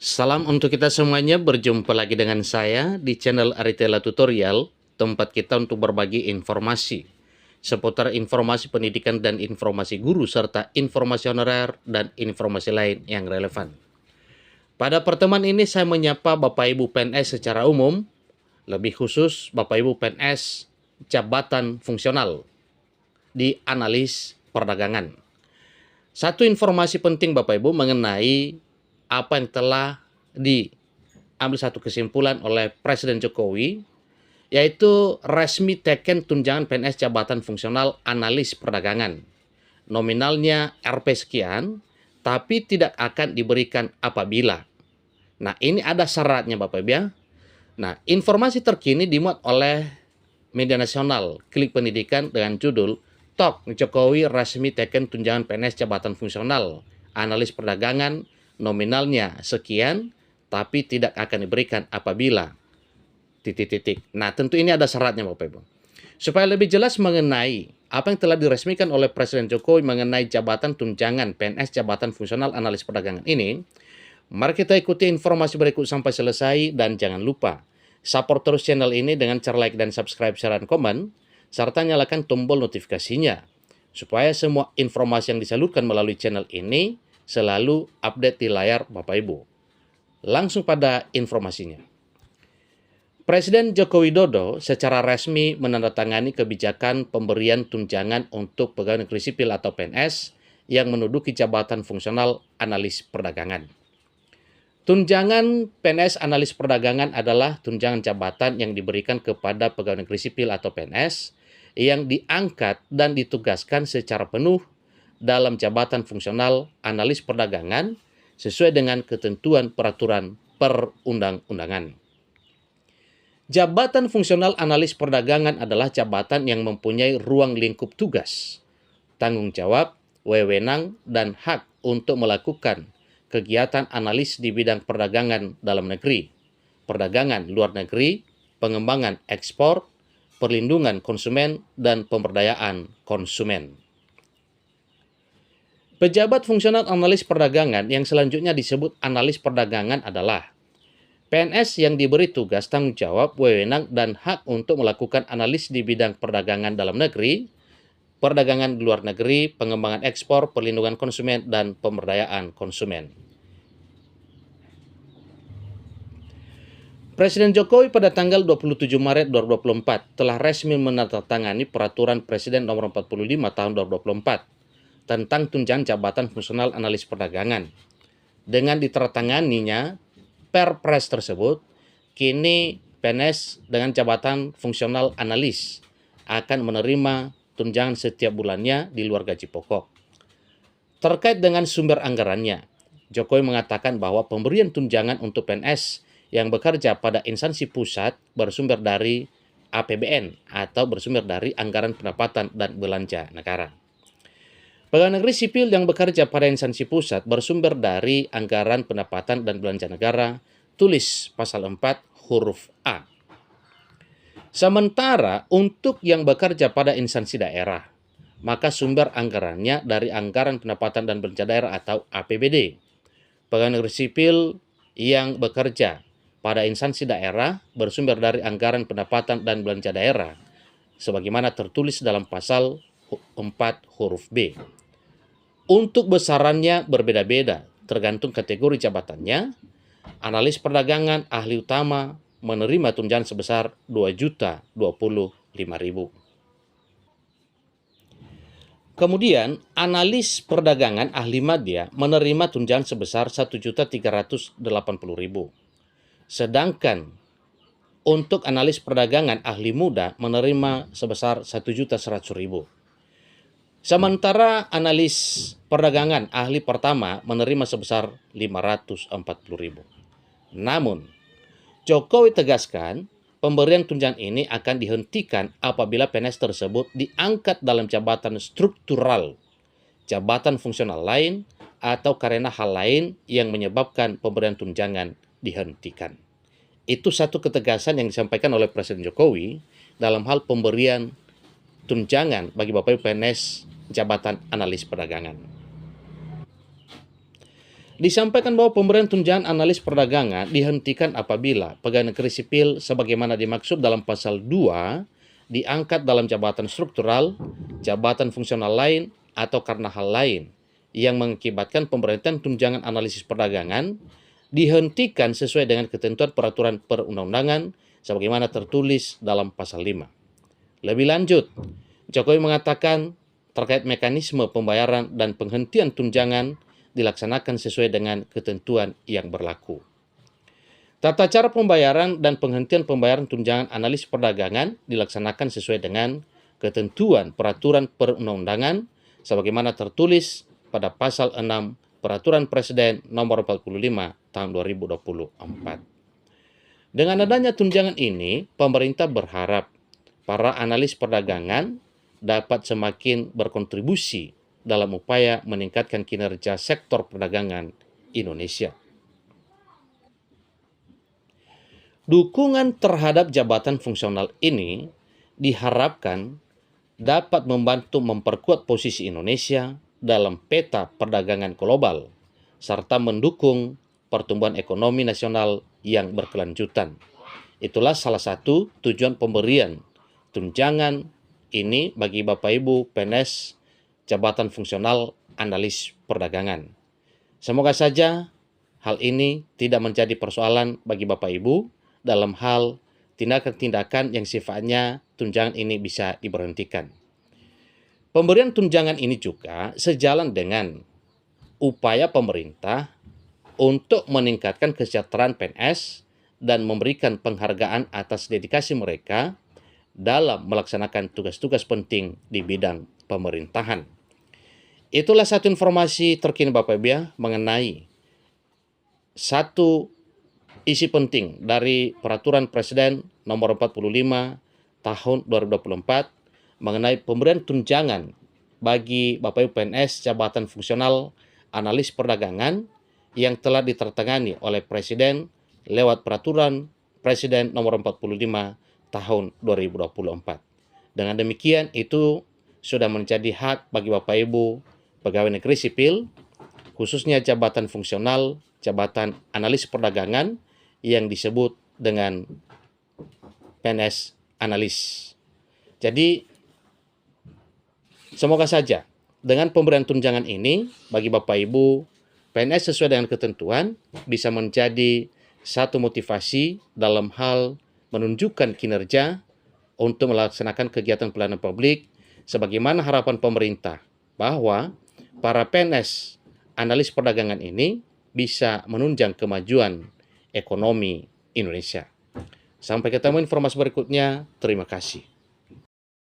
Salam untuk kita semuanya, berjumpa lagi dengan saya di channel Aritella Tutorial, tempat kita untuk berbagi informasi seputar informasi pendidikan dan informasi guru, serta informasi honorer dan informasi lain yang relevan. Pada pertemuan ini saya menyapa Bapak Ibu PNS secara umum, lebih khusus Bapak Ibu PNS jabatan fungsional di analis perdagangan. Satu informasi penting Bapak Ibu mengenai apa yang telah diambil satu kesimpulan oleh Presiden Jokowi, yaitu resmi teken tunjangan PNS jabatan fungsional analis perdagangan. Nominalnya Rp sekian, tapi tidak akan diberikan apabila. Nah, ini ada syaratnya Bapak Ibu ya. Nah, informasi terkini dimuat oleh media nasional Klik Pendidikan dengan judul Tok Jokowi resmi teken tunjangan PNS jabatan fungsional analis perdagangan, nominalnya sekian tapi tidak akan diberikan apabila titik-titik. Nah, tentu ini ada syaratnya Bapak Ibu. Supaya lebih jelas mengenai apa yang telah diresmikan oleh Presiden Jokowi mengenai jabatan tunjangan PNS jabatan fungsional analis perdagangan ini, mari kita ikuti informasi berikut sampai selesai, dan jangan lupa support terus channel ini dengan cara like dan subscribe, share, dan komen, serta nyalakan tombol notifikasinya, supaya semua informasi yang disalurkan melalui channel ini selalu update di layar Bapak Ibu. Langsung pada informasinya. Presiden Joko Widodo secara resmi menandatangani kebijakan pemberian tunjangan untuk pegawai negeri sipil atau PNS yang menduduki jabatan fungsional analis perdagangan. Tunjangan PNS analis perdagangan adalah tunjangan jabatan yang diberikan kepada pegawai negeri sipil atau PNS yang diangkat dan ditugaskan secara penuh dalam jabatan fungsional analis perdagangan sesuai dengan ketentuan peraturan perundang-undangan. Jabatan fungsional analis perdagangan adalah jabatan yang mempunyai ruang lingkup tugas, tanggung jawab, wewenang, dan hak untuk melakukan kegiatan analis di bidang perdagangan dalam negeri, perdagangan luar negeri, pengembangan ekspor, perlindungan konsumen, dan pemberdayaan konsumen. Pejabat fungsional analis perdagangan yang selanjutnya disebut analis perdagangan adalah PNS yang diberi tugas, tanggung jawab, wewenang, dan hak untuk melakukan analis di bidang perdagangan dalam negeri, perdagangan luar negeri, pengembangan ekspor, perlindungan konsumen, dan pemberdayaan konsumen. Presiden Jokowi pada tanggal 27 Maret 2024 telah resmi menandatangani Peraturan Presiden Nomor 45 Tahun 2024 tentang tunjangan jabatan fungsional analis perdagangan. Dengan diterantanganinya Perpres tersebut, kini PNS dengan jabatan fungsional analis akan menerima tunjangan setiap bulannya di luar gaji pokok. Terkait dengan sumber anggarannya, Jokowi mengatakan bahwa pemberian tunjangan untuk PNS yang bekerja pada instansi pusat bersumber dari APBN atau bersumber dari anggaran pendapatan dan belanja negara. Pegawai negeri sipil yang bekerja pada instansi pusat bersumber dari anggaran pendapatan dan belanja negara, tulis pasal 4 huruf A. Sementara untuk yang bekerja pada instansi daerah, maka sumber anggarannya dari anggaran pendapatan dan belanja daerah atau APBD. Pegawai negeri sipil yang bekerja pada instansi daerah bersumber dari anggaran pendapatan dan belanja daerah, sebagaimana tertulis dalam pasal 4 huruf B. Untuk besarannya berbeda-beda, tergantung kategori jabatannya. Analis perdagangan ahli utama menerima tunjangan sebesar Rp2.025.000. Kemudian, analis perdagangan ahli madya menerima tunjangan sebesar Rp1.380.000. Sedangkan untuk analis perdagangan ahli muda menerima sebesar Rp1.100.000. Sementara analis perdagangan ahli pertama menerima sebesar Rp540.000. Namun, Jokowi tegaskan pemberian tunjangan ini akan dihentikan apabila PNS tersebut diangkat dalam jabatan struktural, jabatan fungsional lain, atau karena hal lain yang menyebabkan pemberian tunjangan dihentikan. Itu satu ketegasan yang disampaikan oleh Presiden Jokowi dalam hal pemberian tunjangan bagi Bapak Ibu PNS jabatan analis perdagangan. Disampaikan bahwa pemberian tunjangan analis perdagangan dihentikan apabila pegawai negeri sipil sebagaimana dimaksud dalam pasal 2 diangkat dalam jabatan struktural, jabatan fungsional lain, atau karena hal lain yang mengakibatkan pemberian tunjangan analisis perdagangan dihentikan sesuai dengan ketentuan peraturan perundang-undangan sebagaimana tertulis dalam pasal 5. Lebih lanjut, Jokowi mengatakan terkait mekanisme pembayaran dan penghentian tunjangan dilaksanakan sesuai dengan ketentuan yang berlaku. Tata cara pembayaran dan penghentian pembayaran tunjangan analis perdagangan dilaksanakan sesuai dengan ketentuan peraturan perundang-undangan sebagaimana tertulis pada pasal 6 Peraturan Presiden Nomor 45 Tahun 2024. Dengan adanya tunjangan ini, pemerintah berharap para analis perdagangan dapat semakin berkontribusi dalam upaya meningkatkan kinerja sektor perdagangan Indonesia. Dukungan terhadap jabatan fungsional ini diharapkan dapat membantu memperkuat posisi Indonesia dalam peta perdagangan global, serta mendukung pertumbuhan ekonomi nasional yang berkelanjutan. Itulah salah satu tujuan pemberian tunjangan ini bagi Bapak Ibu PNS jabatan fungsional analis perdagangan. Semoga saja hal ini tidak menjadi persoalan bagi Bapak Ibu dalam hal tindakan-tindakan yang sifatnya tunjangan ini bisa diberhentikan. Pemberian tunjangan ini juga sejalan dengan upaya pemerintah untuk meningkatkan kesejahteraan PNS dan memberikan penghargaan atas dedikasi mereka dalam melaksanakan tugas-tugas penting di bidang pemerintahan. Itulah satu informasi terkini Bapak Ibu ya, mengenai satu isi penting dari Peraturan Presiden Nomor 45 Tahun 2024 mengenai pemberian tunjangan bagi Bapak Ibu PNS jabatan fungsional analis perdagangan yang telah ditertangani oleh Presiden lewat Peraturan Presiden Nomor 45 Tahun 2024. Dengan demikian itu sudah menjadi hak bagi Bapak Ibu pegawai negeri sipil, khususnya jabatan fungsional, jabatan analis perdagangan yang disebut dengan PNS analis. Jadi, semoga saja dengan pemberian tunjangan ini bagi Bapak Ibu PNS sesuai dengan ketentuan bisa menjadi satu motivasi dalam hal menunjukkan kinerja untuk melaksanakan kegiatan pelayanan publik sebagaimana harapan pemerintah bahwa para PNS analis perdagangan ini bisa menunjang kemajuan ekonomi Indonesia. Sampai ketemu informasi berikutnya. Terima kasih.